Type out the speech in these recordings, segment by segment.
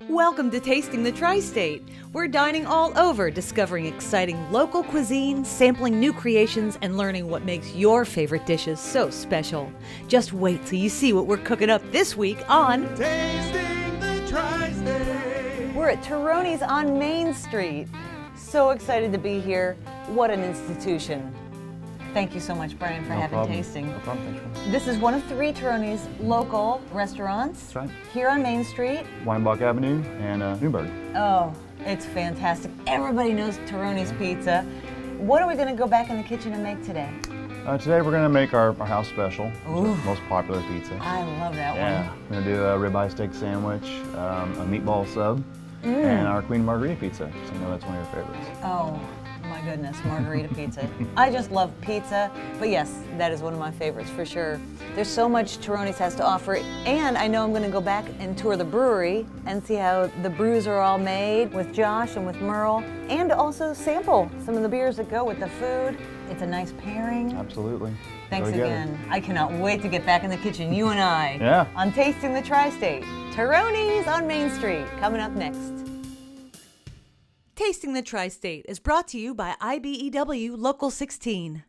Welcome to Tasting the Tri-State. We're dining all over, discovering exciting local cuisine, sampling new creations, and learning what makes your favorite dishes so special. Just wait till you see what we're cooking up this week on Tasting the Tri-State. We're at Turoni's on Main Street. So excited to be here. What an institution. Thank you so much, Brian, for having tasting. No problem. Thanks. This is one of 3 Turoni's local restaurants. That's right. Here on Main Street. Weinbach Avenue and Newburgh. Oh, it's fantastic. Everybody knows Turoni's Pizza. What are we going to go back in the kitchen and make today? Today we're going to make our house special, which is the most popular pizza. I love that one. We're going to do a ribeye steak sandwich, a meatball sub, and our Queen Margarita pizza. So I know that's one of your favorites. Oh, my goodness, margarita pizza. I just love pizza, but yes, that is one of my favorites for sure. There's so much Turoni's has to offer, and I know I'm going to go back and tour the brewery and see how the brews are all made with Josh and with Merle, and also sample some of the beers that go with the food. It's a nice pairing. Absolutely. Thanks again. I cannot wait to get back in the kitchen, you and I, on Tasting the Tri-State. Turoni's on Main Street, coming up next. Tasting the Tri-State is brought to you by IBEW Local 16.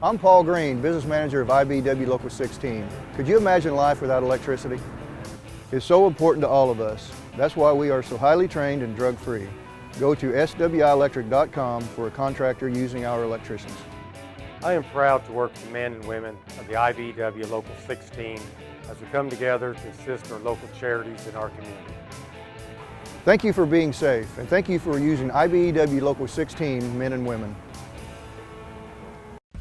I'm Paul Green, business manager of IBEW Local 16. Could you imagine life without electricity? It's so important to all of us. That's why we are so highly trained and drug-free. Go to swielectric.com for a contractor using our electricians. I am proud to work with the men and women of the IBEW Local 16 as we come together to assist our local charities in our community. Thank you for being safe, and thank you for using IBEW Local 16 men and women.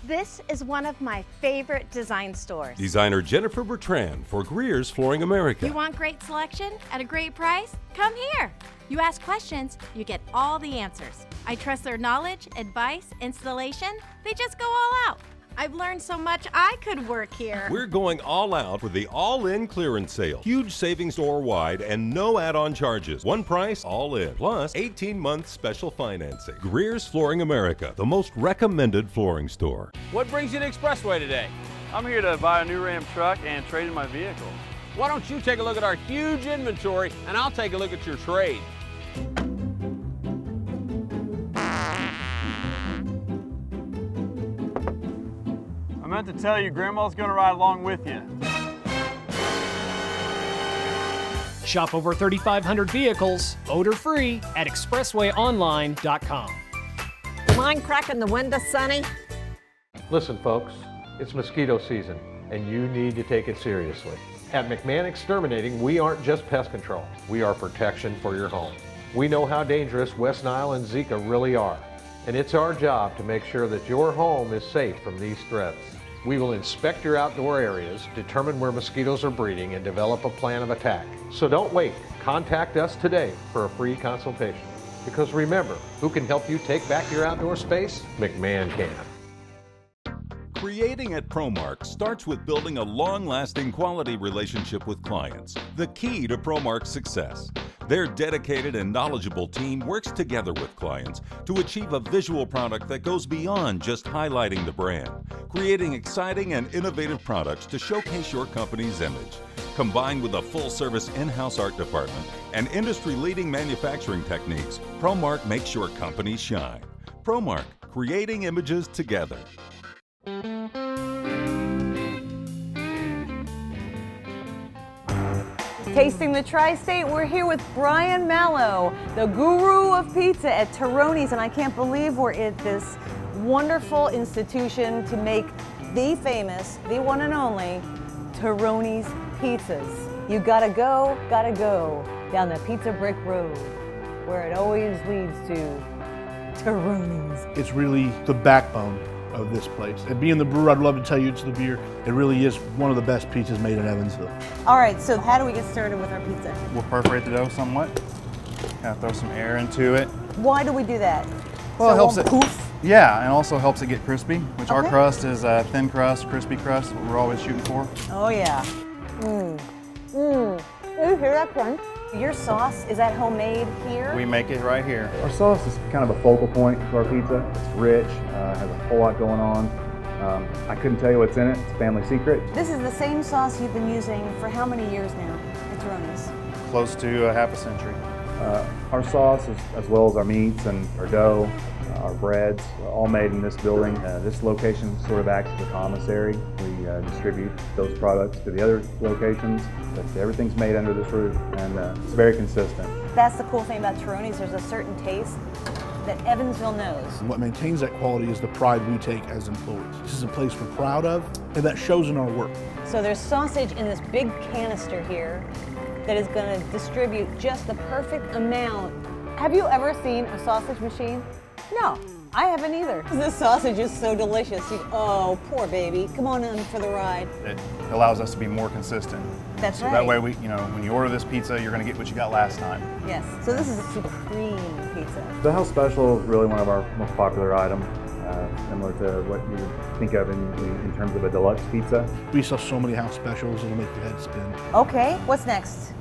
This is one of my favorite design stores. Designer Jennifer Bertrand for Greer's Flooring America. You want great selection at a great price? Come here. You ask questions, you get all the answers. I trust their knowledge, advice, installation. They just go all out. I've learned so much I could work here. We're going all out with the all-in clearance sale. Huge savings store-wide and no add-on charges. One price, all in, plus 18-month special financing. Greer's Flooring America, the most recommended flooring store. What brings you to Expressway today? I'm here to buy a new Ram truck and trade in my vehicle. Why don't you take a look at our huge inventory and I'll take a look at your trade. I meant to tell you, Grandma's gonna ride along with you. Shop over 3,500 vehicles, odor-free, at expresswayonline.com. Mind cracking the window, Sonny? Listen, folks, it's mosquito season, and you need to take it seriously. At McMahon Exterminating, we aren't just pest control. We are protection for your home. We know how dangerous West Nile and Zika really are, and it's our job to make sure that your home is safe from these threats. We will inspect your outdoor areas, determine where mosquitoes are breeding, and develop a plan of attack. So don't wait. Contact us today for a free consultation. Because remember, who can help you take back your outdoor space? McMahon can. Creating at ProMark starts with building a long-lasting quality relationship with clients, the key to ProMark's success. Their dedicated and knowledgeable team works together with clients to achieve a visual product that goes beyond just highlighting the brand, creating exciting and innovative products to showcase your company's image. Combined with a full-service in-house art department and industry-leading manufacturing techniques, ProMark makes your company shine. ProMark, creating images together. Tasting the Tri-State, we're here with Brian Mallow, the guru of pizza at Turoni's, and I can't believe we're at this wonderful institution to make the famous, the one and only, Turoni's pizzas. You gotta go down the Pizza Brick Road, where it always leads to Turoni's. It's really the backbone of this place. And being the brewer, I'd love to tell you it's the beer. It really is one of the best pizzas made in Evansville. All right, so how do we get started with our pizza? We'll perforate the dough somewhat. Kind of throw some air into it. Why do we do that? Well, so it helps it. Poof? Yeah, and also helps it get crispy, which our crust is a thin crust, crispy crust, what we're always shooting for. Oh yeah. You hear that crunch? Your sauce, is that homemade here? We make it right here. Our sauce is kind of a focal point to our pizza. It's rich, has a whole lot going on. I couldn't tell you what's in it. It's a family secret. This is the same sauce you've been using for how many years now at Turoni's? close to a half a century. Our sauce, as well as our meats and our dough, our breads, all made in this building. This location sort of acts as a commissary. We distribute those products to the other locations, but everything's made under this roof, and it's very consistent. That's the cool thing about Turoni's. There's a certain taste that Evansville knows. And what maintains that quality is the pride we take as employees. This is a place we're proud of, and that shows in our work. So there's sausage in this big canister here that is going to distribute just the perfect amount. Have you ever seen a sausage machine? No, I haven't either. This sausage is so delicious. Oh, poor baby. Come on in for the ride. It allows us to be more consistent. That's so right. That way, when you order this pizza, you're going to get what you got last time. Yes. So this is a supreme pizza. The house special is really one of our most popular items, similar to what you would think of in terms of a deluxe pizza. We sell so many house specials, it'll make your head spin. Okay, what's next?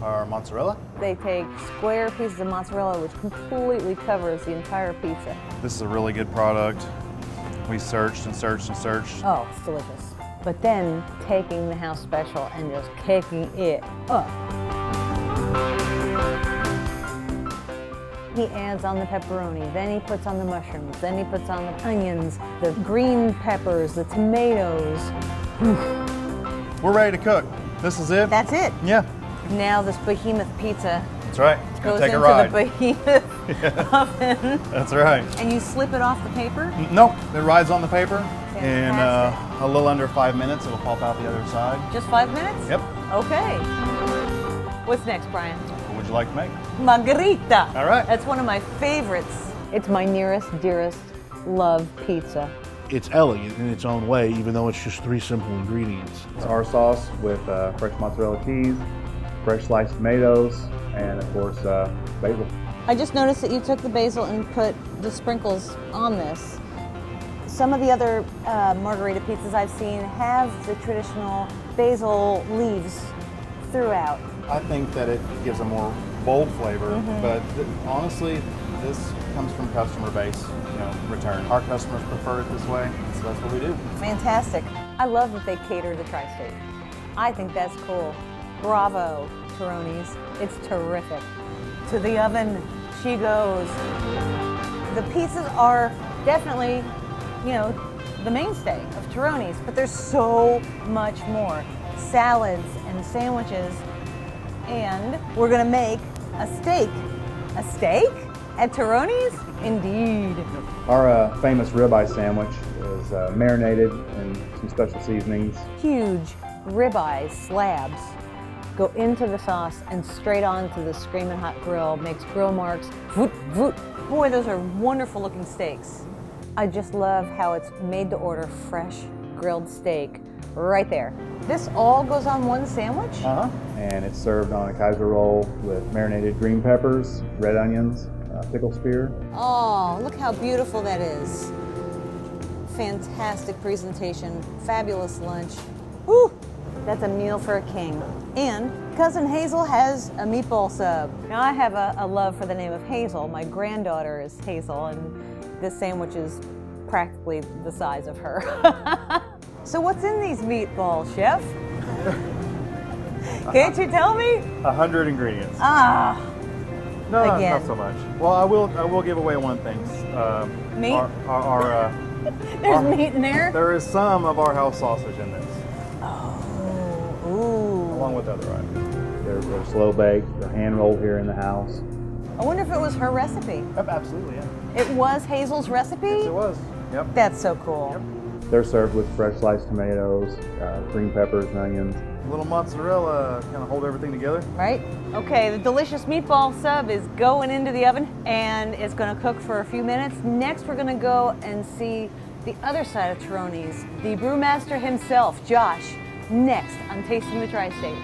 Our mozzarella. They take square pieces of mozzarella, which completely covers the entire pizza. This is a really good product. We searched and searched and searched. Oh, it's delicious. But then taking the house special and just kicking it up. He adds on the pepperoni, then he puts on the mushrooms, then he puts on the onions, the green peppers, the tomatoes. We're ready to cook. This is it. That's it. Yeah. Now this behemoth pizza That's right. It's goes gonna take into a ride. the behemoth oven. That's right. And you slip it off the paper? Nope, it rides on the paper. In Fantastic. a little under 5 minutes, it'll pop out the other side. Just 5 minutes? Yep. Okay. What's next, Brian? What would you like to make? Margherita. All right. That's one of my favorites. It's my nearest, dearest love pizza. It's elegant in its own way, even though it's just 3 simple ingredients. It's our sauce with fresh mozzarella cheese, fresh sliced tomatoes, and of course basil. I just noticed that you took the basil and put the sprinkles on this. Some of the other margarita pizzas I've seen have the traditional basil leaves throughout. I think that it gives a more bold flavor, but honestly, this comes from customer base, return. Our customers prefer it this way, so that's what we do. Fantastic. I love that they cater to Tri-State. I think that's cool. Bravo, Turoni's. It's terrific. To the oven she goes. The pizzas are definitely, the mainstay of Turoni's, but there's so much more. Salads and sandwiches, and we're gonna make a steak. A steak at Turoni's? Indeed. Our famous ribeye sandwich is marinated in some special seasonings. Huge ribeye slabs go into the sauce and straight onto the screaming hot grill, makes grill marks. Voot, voot. Boy, those are wonderful looking steaks. I just love how it's made to order fresh grilled steak right there. This all goes on one sandwich? And it's served on a Kaiser roll with marinated green peppers, red onions, pickle spear. Oh, look how beautiful that is. Fantastic presentation, fabulous lunch. Woo! That's a meal for a king. And Cousin Hazel has a meatball sub. Now I have a love for the name of Hazel. My granddaughter is Hazel, and this sandwich is practically the size of her. So what's in these meatballs, Chef? Can't you tell me? 100 ingredients. Ah. No, Again. not so much. Well, I will give away one thing. Meat? There's our- meat in there? There is some of our house sausage in this. Oh, ooh. Along with other items. They're slow baked, they're hand rolled here in the house. I wonder if it was her recipe. Yep, absolutely, yeah. It was Hazel's recipe? Yes, it was. Yep. That's so cool. Yep. They're served with fresh sliced tomatoes, green peppers and onions. A little mozzarella kind of hold everything together. Right? Okay, the delicious meatball sub is going into the oven and it's going to cook for a few minutes. Next, we're going to go and see the other side of Turoni's, the brewmaster himself, Josh, next on Tasting the Tri-State.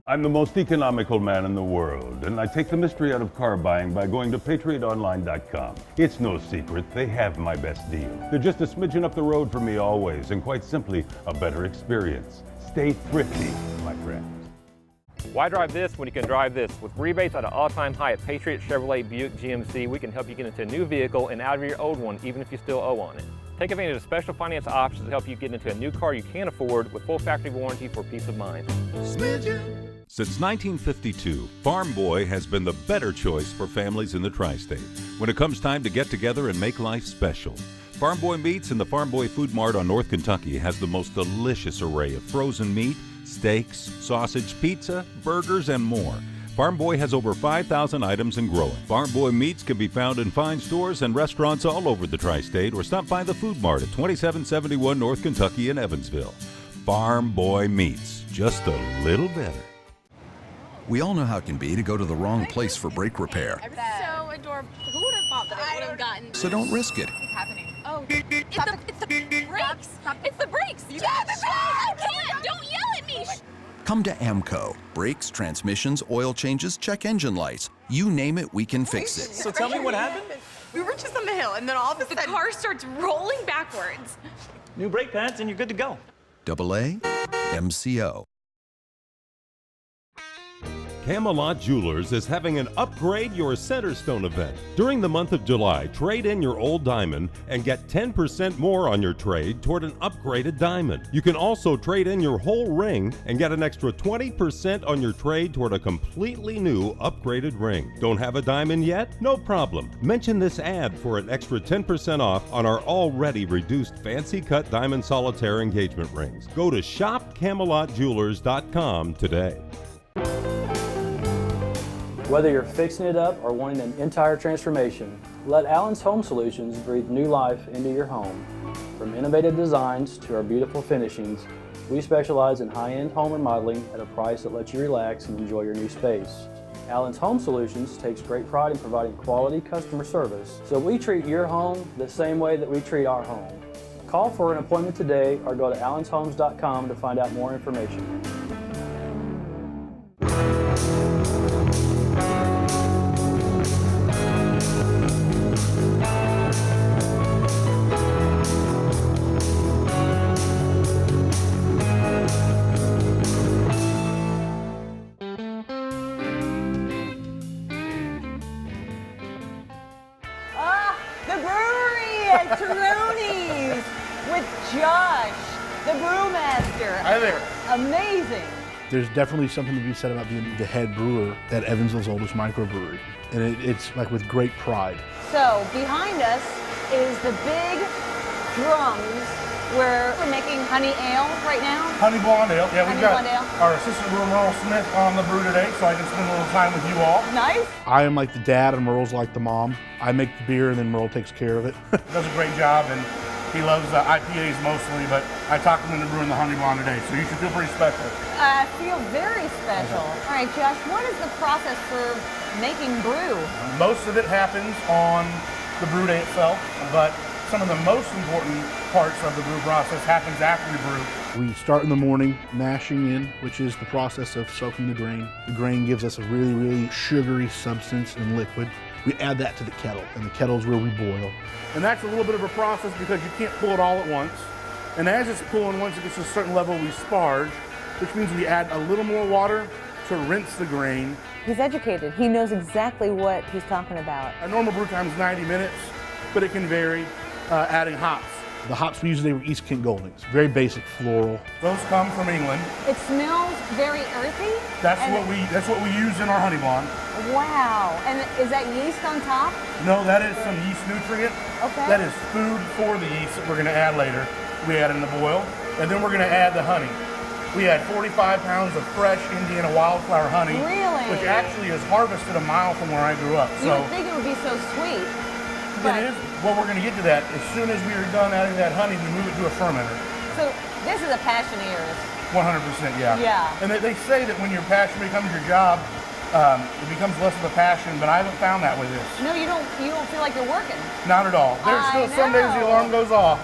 I'm the most economical man in the world, and I take the mystery out of car buying by going to patriotonline.com. It's no secret, they have my best deal. They're just a smidgen up the road for me always, and quite simply, a better experience. Stay thrifty, my friends. Why drive this when you can drive this? With rebates at an all-time high at Patriot Chevrolet Buick GMC, we can help you get into a new vehicle and out of your old one, even if you still owe on it. Take advantage of special finance options to help you get into a new car you can afford with full factory warranty for peace of mind. Since 1952, Farm Boy has been the better choice for families in the tri-state when it comes time to get together and make life special. Farm Boy Meats in the Farm Boy Food Mart on North Kentucky has the most delicious array of frozen meat, steaks, sausage, pizza, burgers, and more. Farm Boy has over 5,000 items and growing. Farm Boy Meats can be found in fine stores and restaurants all over the tri-state, or stop by the Food Mart at 2771 North Kentucky in Evansville. Farm Boy Meats, just a little better. We all know how it can be to go to the wrong place for brake repair. So adorable. Who would have thought that I would have gotten? So don't risk it. What's happening? Oh, it's the brakes. It's the brakes. Stop it! I can't. Don't yell at me. Come to AMCO. Brakes, transmissions, oil changes, check engine lights. You name it, we can fix it. So tell me what happened? We were just on the hill, and then all of a sudden, the car starts rolling backwards. New brake pads, and you're good to go. AA MCO. Camelot Jewelers is having an Upgrade Your Centerstone event. During the month of July, trade in your old diamond and get 10% more on your trade toward an upgraded diamond. You can also trade in your whole ring and get an extra 20% on your trade toward a completely new upgraded ring. Don't have a diamond yet? No problem. Mention this ad for an extra 10% off on our already reduced fancy cut diamond solitaire engagement rings. Go to shopcamelotjewelers.com today. Whether you're fixing it up or wanting an entire transformation, let Allen's Home Solutions breathe new life into your home. From innovative designs to our beautiful finishings, we specialize in high-end home remodeling at a price that lets you relax and enjoy your new space. Allen's Home Solutions takes great pride in providing quality customer service, so we treat your home the same way that we treat our home. Call for an appointment today or go to allenshomes.com to find out more information. The brewery at Turoni's with Josh, the brewmaster. Hi there. Amazing. There's definitely something to be said about being the head brewer at Evansville's oldest microbrewery. And it's like with great pride. So behind us is the big drums where we're making honey ale right now. Honey blonde ale. Yeah, Honey we've got blonde ale. our assistant brewer Merle Smith on the brew today, so I can spend a little time with you all. Nice. I am like the dad and Merle's like the mom. I make the beer and then Merle takes care of it. Does a great job, and he loves IPAs mostly, but I talked him into brewing the honey blonde today, so you should feel pretty special. I feel very special. All right, Josh, what is the process for making brew? Most of it happens on the brew day itself, but some of the most important parts of the brew process happens after we brew. We start in the morning mashing in, which is the process of soaking the grain. The grain gives us a really, really sugary substance and liquid. We add that to the kettle, and the kettle is where we boil. And that's a little bit of a process because you can't pull it all at once. And as it's pulling, once it gets to a certain level, we sparge, which means we add a little more water to rinse the grain. He's educated. He knows exactly what he's talking about. A normal brew time is 90 minutes, but it can vary. Adding hops. The hops we use today were East Kent Goldings, very basic floral. Those come from England. It smells very earthy. That's what we use in our honey blonde. Wow. And is that yeast on top? No, that is some yeast nutrient. Okay. That is food for the yeast that we're going to add later. We add in the boil, and then we're going to add the honey. We had 45 pounds of fresh Indiana wildflower honey, really? Which actually is harvested a mile from where I grew up. You would think it would be so sweet. It is. Well, we're going to get to that. As soon as we are done adding that honey, we move it to a fermenter. So this is a passion of yours. 100%, yeah. Yeah. And they say that when your passion becomes your job, it becomes less of a passion, but I haven't found that with this. No, you don't feel like you're working. Not at all. There's still some days the alarm goes off,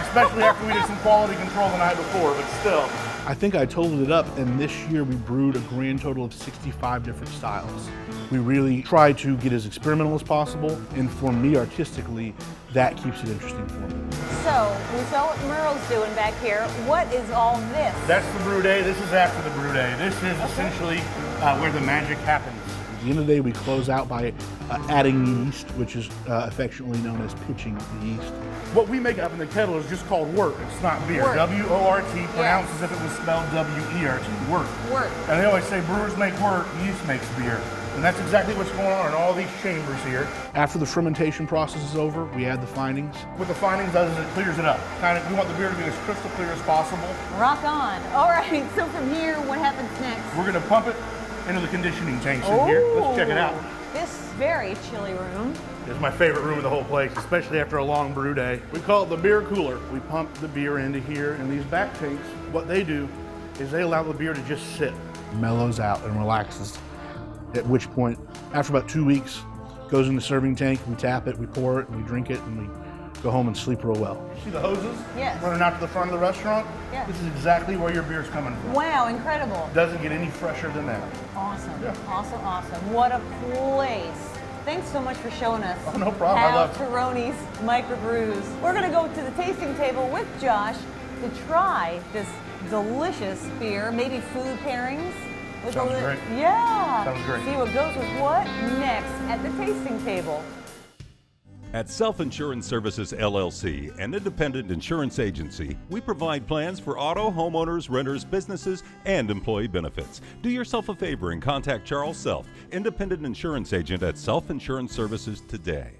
especially after we did some quality control the night before, but still. I think I totaled it up, and this year we brewed a grand total of 65 different styles. We really try to get as experimental as possible, and for me artistically, that keeps it interesting for me. So, we saw what Merle's doing back here. What is all this? That's the brew day. This is after the brew day. This is essentially where the magic happens. At the end of the day, we close out by adding yeast, which is affectionately known as pitching the yeast. What we make up in the kettle is just called wort. It's not beer. Wort. W-O-R-T, pronounced as if it was spelled W-E-R-T, wort. Wort. And they always say brewers make wort, yeast makes beer. And that's exactly what's going on in all these chambers here. After the fermentation process is over, we add the findings. What the findings does is it clears it up. We want the beer to be as crystal clear as possible. Rock on. All right, so from here, what happens next? We're gonna pump it into the conditioning tanks in here. Let's check it out. This very chilly room. This is my favorite room in the whole place, especially after a long brew day. We call it the beer cooler. We pump the beer into here, and these back tanks, what they do is they allow the beer to just sit, mellows out and relaxes. At which point, after about 2 weeks, goes in the serving tank, we tap it, we pour it, and we drink it, and we go home and sleep real well. You see the hoses? Yes. Running out to the front of the restaurant? Yes. This is exactly where your beer's coming from. Wow, incredible. Doesn't get any fresher than that. Awesome, Yeah. awesome, awesome. What a place. Thanks so much for showing us Oh, no problem. I how love it. Turoni's microbrews. We're gonna go to the tasting table with Josh to try this delicious beer, maybe food pairings. With Sounds great. Yeah. Sounds great. See what goes with what next at the tasting table. At Self Insurance Services LLC, an independent insurance agency, we provide plans for auto, homeowners, renters, businesses, and employee benefits. Do yourself a favor and contact Charles Self, independent insurance agent at Self Insurance Services today.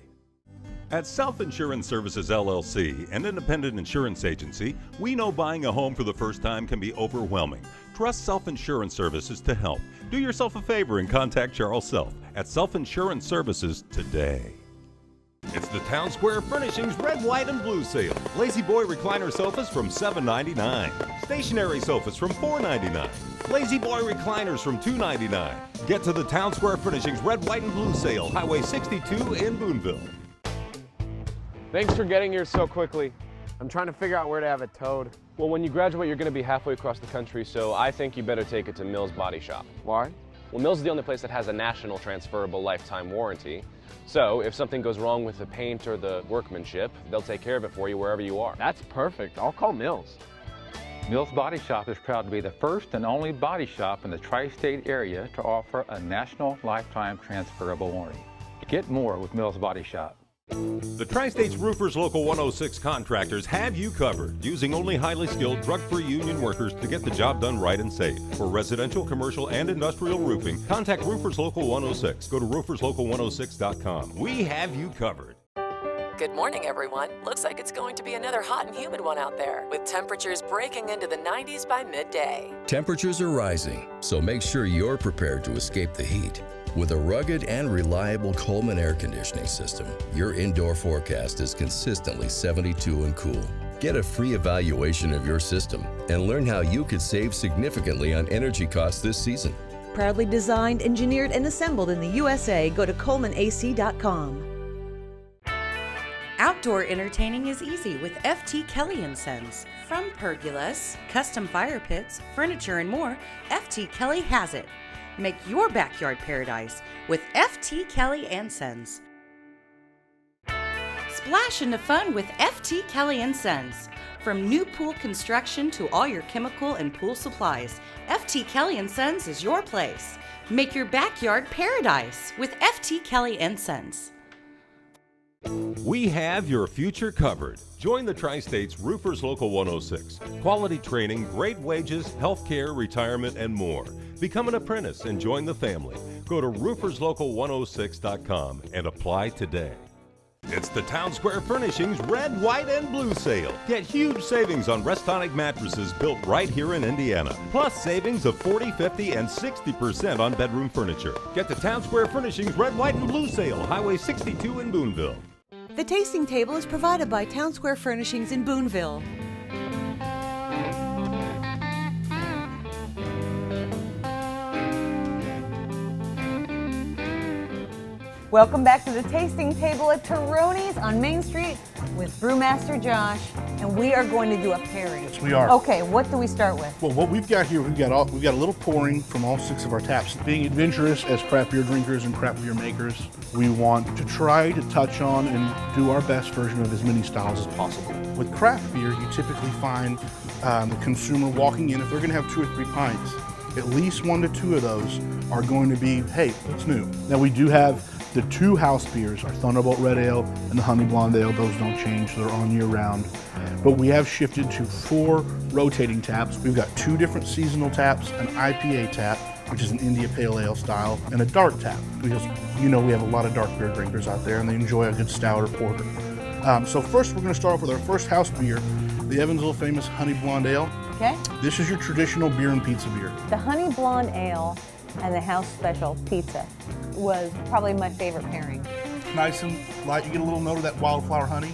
At Self Insurance Services LLC, an independent insurance agency, we know buying a home for the first time can be overwhelming. Trust Self Insurance Services to help. Do yourself a favor and contact Charles Self at Self Insurance Services today. It's the Town Square Furnishings Red, White, and Blue sale. Lazy Boy recliner sofas from $7.99. Stationary sofas from $4.99. Lazy Boy recliners from $2.99. Get to the Town Square Furnishings Red, White, and Blue sale, Highway 62 in Boonville. Thanks for getting here so quickly. I'm trying to figure out where to have it towed. Well, when you graduate, you're going to be halfway across the country, so I think you better take it to Mills Body Shop. Why? Well, Mills is the only place that has a national transferable lifetime warranty. So if something goes wrong with the paint or the workmanship, they'll take care of it for you wherever you are. That's perfect. I'll call Mills. Mills Body Shop is proud to be the first and only body shop in the tri-state area to offer a national lifetime transferable warranty. Get more with Mills Body Shop. The Tri-States Roofers Local 106 contractors have you covered, using only highly skilled, drug-free union workers to get the job done right and safe. For residential, commercial, and industrial roofing, contact Roofers Local 106. Go to rooferslocal106.com. We have you covered. Good morning, everyone. Looks like it's going to be another hot and humid one out there, with temperatures breaking into the 90s by midday. Temperatures are rising, so make sure you're prepared to escape the heat. With a rugged and reliable Coleman air conditioning system, your indoor forecast is consistently 72 and cool. Get a free evaluation of your system and learn how you could save significantly on energy costs this season. Proudly designed, engineered, and assembled in the USA, go to ColemanAC.com. Outdoor entertaining is easy with FT Kelly & Sons. From pergolas, custom fire pits, furniture, and more, FT Kelly has it. Make your backyard paradise with FT Kelly & Sons. Splash into fun with FT Kelly & Sons. From new pool construction to all your chemical and pool supplies, FT Kelly & Sons is your place. Make your backyard paradise with FT Kelly & Sons. We have your future covered. Join the Tri-States Roofers Local 106. Quality training, great wages, health care, retirement, and more. Become an apprentice and join the family. Go to rooferslocal106.com and apply today. It's the Town Square Furnishings Red, White, and Blue sale. Get huge savings on Restonic mattresses built right here in Indiana. Plus savings of 40, 50, and 60% on bedroom furniture. Get the Town Square Furnishings Red, White, and Blue sale, Highway 62 in Boonville. The tasting table is provided by Town Square Furnishings in Boonville. Welcome back to the tasting table at Turoni's on Main Street with Brewmaster Josh. And and we are going to do a pairing. Yes, we are. Okay, what do we start with? Well, what we've got here, we've got a little pouring from all 6 of our taps. Being adventurous as craft beer drinkers and craft beer makers, we want to try to touch on and do our best version of as many styles as possible. With craft beer, you typically find the consumer walking in, if they're going to have 2 or 3 pints, at least 1 to 2 of those are going to be, hey, what's new? Now we do have the 2 house beers, our Thunderbolt Red Ale and the Honey Blonde Ale. Those don't change, they're on year round. But we have shifted to 4 rotating taps. We've got 2 different seasonal taps, an IPA tap, which is an India Pale Ale style, and a dark tap, because we have a lot of dark beer drinkers out there and they enjoy a good stout or porter. So first we're going to start off with our first house beer, the Evansville famous Honey Blonde Ale. Okay. This is your traditional beer and pizza beer. The Honey Blonde Ale and the House Special Pizza was probably my favorite pairing. Nice and light. You get a little note of that wildflower honey.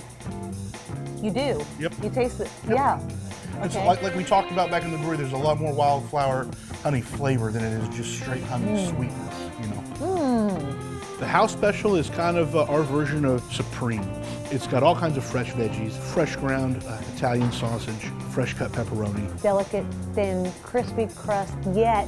You do? Yep. You taste it? Yep. Yeah. It's Okay. like we talked about back in the brewery, there's a lot more wildflower honey flavor than it is just straight honey sweetness, The House Special is kind of our version of Supreme. It's got all kinds of fresh veggies, fresh ground Italian sausage, fresh cut pepperoni. Delicate, thin, crispy crust, yet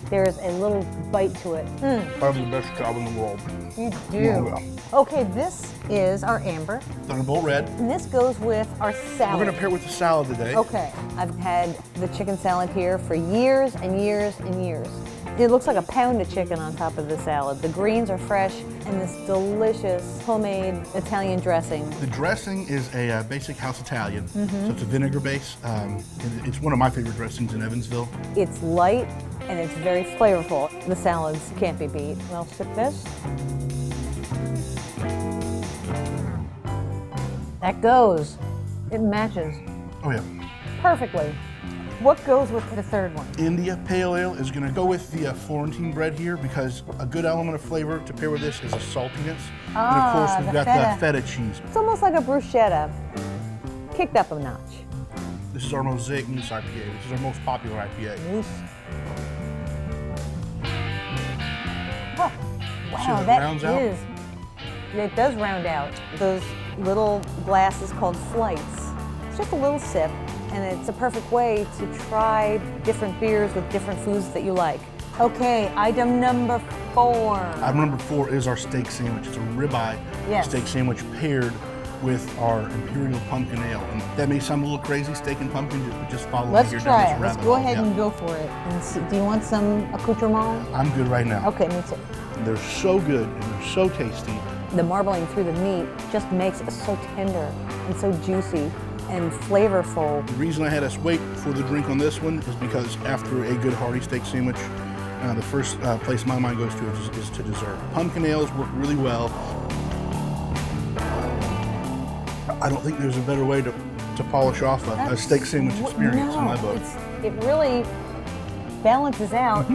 there's a little bite to it. I have the best job in the world. You do. Oh, yeah. Okay, this is our amber, Thunderbolt Red. and this goes with our salad. We're going to pair with the salad today. Okay, I've had the chicken salad here for years and years and years. It looks like a pound of chicken on top of the salad. The greens are fresh, and this delicious homemade Italian dressing. The dressing is a basic house Italian, so it's a vinegar base. It's one of my favorite dressings in Evansville. It's light, and it's very flavorful. The salads can't be beat. I'll sip this. That goes. It matches Oh yeah. perfectly. What goes with the third one? India Pale Ale is going to go with the Florentine bread here because a good element of flavor to pair with this is a saltiness. And of course, we've got the feta cheese. It's almost like a bruschetta, kicked up a notch. This is our Mosaic Moose IPA. This is our most popular IPA. Moose. Huh. See Wow, how that rounds out? is. It does round out. Those little glasses called flights. It's just a little sip, and it's a perfect way to try different beers with different foods that you like. Okay, item number 4. Item number 4 is our steak sandwich. It's a ribeye steak sandwich paired with our Imperial Pumpkin Ale. And that may sound a little crazy, steak and pumpkin, but just follow Let's me here try down it. this Let's rabbit go hole. ahead Yeah. and go for it. And see, do you want some accoutrement? I'm good right now. Okay, me too. They're so good and they're so tasty. The marbling through the meat just makes it so tender and so juicy and flavorful. The reason I had us wait for the drink on this one is because after a good hearty steak sandwich, the first place my mind goes to is to dessert. Pumpkin ales work really well. I don't think there's a better way to polish off a steak sandwich experience in my book. It really balances out.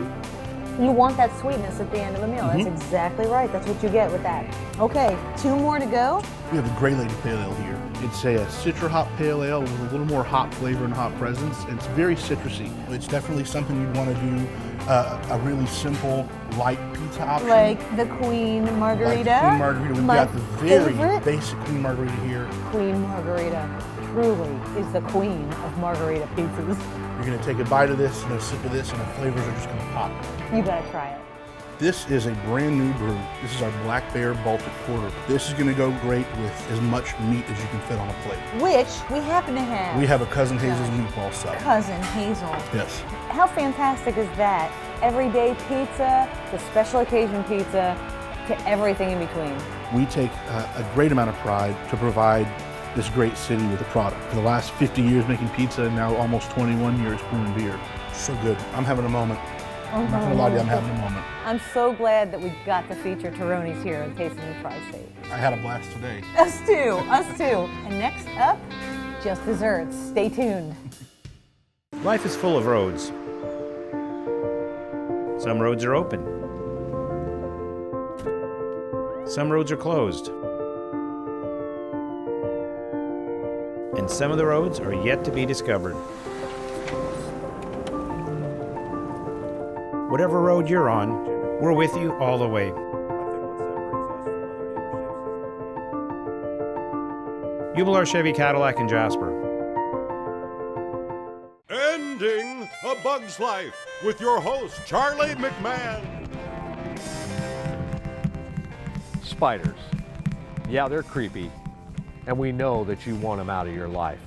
You want that sweetness at the end of a meal. That's exactly right. That's what you get with that. Okay, 2 more to go. We have a Grey Lady Pale Ale here. It's a Citra hop pale ale with a little more hop flavor and hop presence. It's very citrusy. It's definitely something you'd want to do a really simple, light pizza option. Like the Queen Margarita. Like the Queen Margarita. We've My got the very favorite. basic Queen Margarita here. Queen Margarita truly is the queen of margarita pizzas. You're going to take a bite of this and a sip of this, and the flavors are just going to pop. You gotta try it. This is a brand new brew. This is our Black Bear Baltic Porter. This is going to go great with as much meat as you can fit on a plate. Which we happen to have. We have a Cousin Hazel's meatball sub. Cousin Hazel. Yes. How fantastic is that? Everyday pizza to special occasion pizza to everything in between. We take a great amount of pride to provide this great city with a product. For the last 50 years making pizza and now almost 21 years brewing beer. So good. I'm having a moment. I'm not gonna lie to you, I'm having a moment. I'm so glad that we got to feature Turoni's here in Tasting the Tri-State. I had a blast today. Us too, us too. And next up, just desserts. Stay tuned. Life is full of roads. Some roads are open. Some roads are closed. And some of the roads are yet to be discovered. Whatever road you're on, we're with you all the way. Ubler Chevy Cadillac in Jasper. Bug's Life with your host, Charlie McMahon. Spiders. Yeah, they're creepy, and we know that you want them out of your life.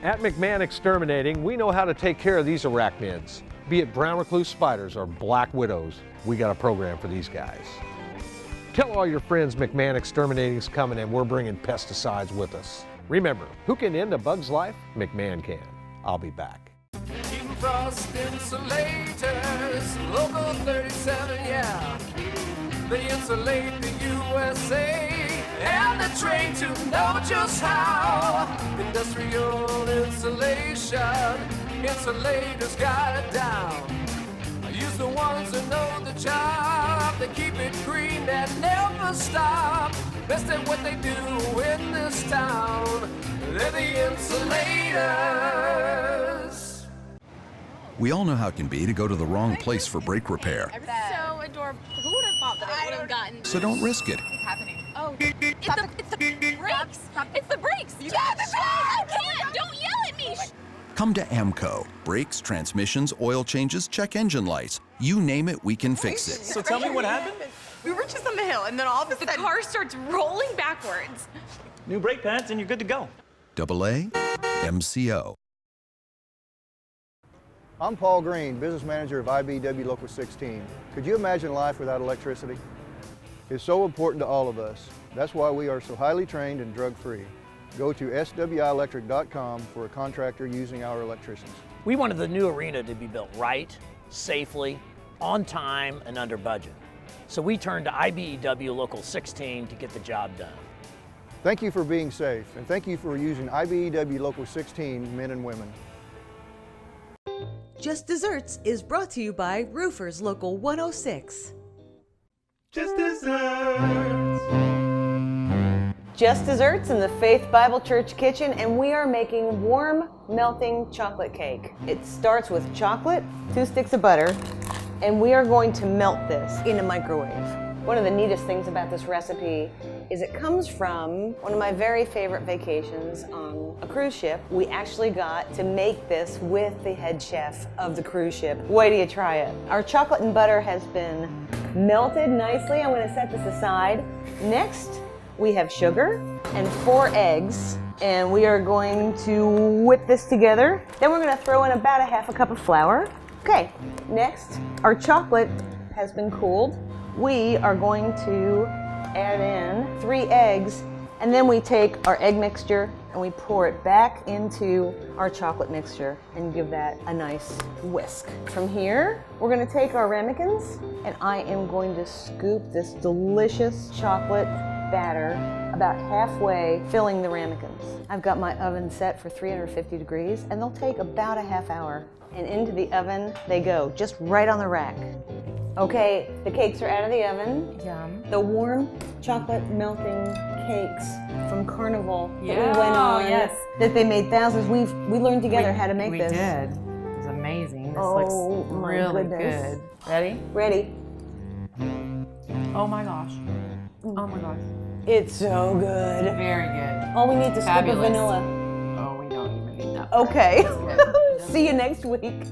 At McMahon Exterminating, we know how to take care of these arachnids. Be it brown recluse spiders or black widows, we got a program for these guys. Tell all your friends McMahon Exterminating's coming and we're bringing pesticides with us. Remember, who can end a bug's life? McMahon can. I'll be back. Even Frost Insulators, Local 37, yeah. They insulate the USA and they're trained to know just how. Industrial insulation, insulators got it down. I use the ones that know the job. They keep it green and never stop. Best at what they do in this town. They're the insulators. We all know how it can be to go to the wrong place for brake repair. So adorable. Who would have thought that I would have gotten? So don't risk it. What's happening? Oh, it's the brakes. It's the brakes. I can't. Don't yell at me. Come to AMCO. Brakes, transmissions, oil changes, check engine lights. You name it, we can fix it. So tell me what happened. We were just on the hill, and then all of a sudden, the car starts rolling backwards. New brake pads and you're good to go. AA MCO. I'm Paul Green, business manager of IBEW Local 16. Could you imagine life without electricity? It's so important to all of us. That's why we are so highly trained and drug-free. Go to swielectric.com for a contractor using our electricians. We wanted the new arena to be built right, safely, on time, and under budget. So we turned to IBEW Local 16 to get the job done. Thank you for being safe, and thank you for using IBEW Local 16 men and women. Just Desserts is brought to you by Roofers Local 106. Just Desserts. Just Desserts in the Faith Bible Church kitchen, and we are making warm, melting chocolate cake. It starts with chocolate, 2 sticks of butter, and we are going to melt this in a microwave. One of the neatest things about this recipe is it comes from one of my very favorite vacations on a cruise ship. We actually got to make this with the head chef of the cruise ship. Wait till you try it. Our chocolate and butter has been melted nicely. I'm going to set this aside. Next, we have sugar and 4 eggs, and we are going to whip this together. Then we're going to throw in about a half a cup of flour. Okay, next, our chocolate has been cooled. We are going to add in 3 eggs, and then we take our egg mixture and we pour it back into our chocolate mixture and give that a nice whisk. From here, we're going to take our ramekins, and I am going to scoop this delicious chocolate batter about halfway, filling the ramekins. I've got my oven set for 350 degrees, and they'll take about a half hour. And into the oven they go, just right on the rack. Okay, the cakes are out of the oven. Yum. The warm chocolate melting cakes from Carnival that Yeah, we went on, yes. that they made thousands. We learned together how to make this. We did. It was amazing. This Oh, looks my really goodness. good. Ready? Ready. Oh my gosh. Oh my gosh. It's so good. Very good. All we need is a scoop of Fabulous. vanilla. Oh, we don't even need that. Okay. That's good. See you next week.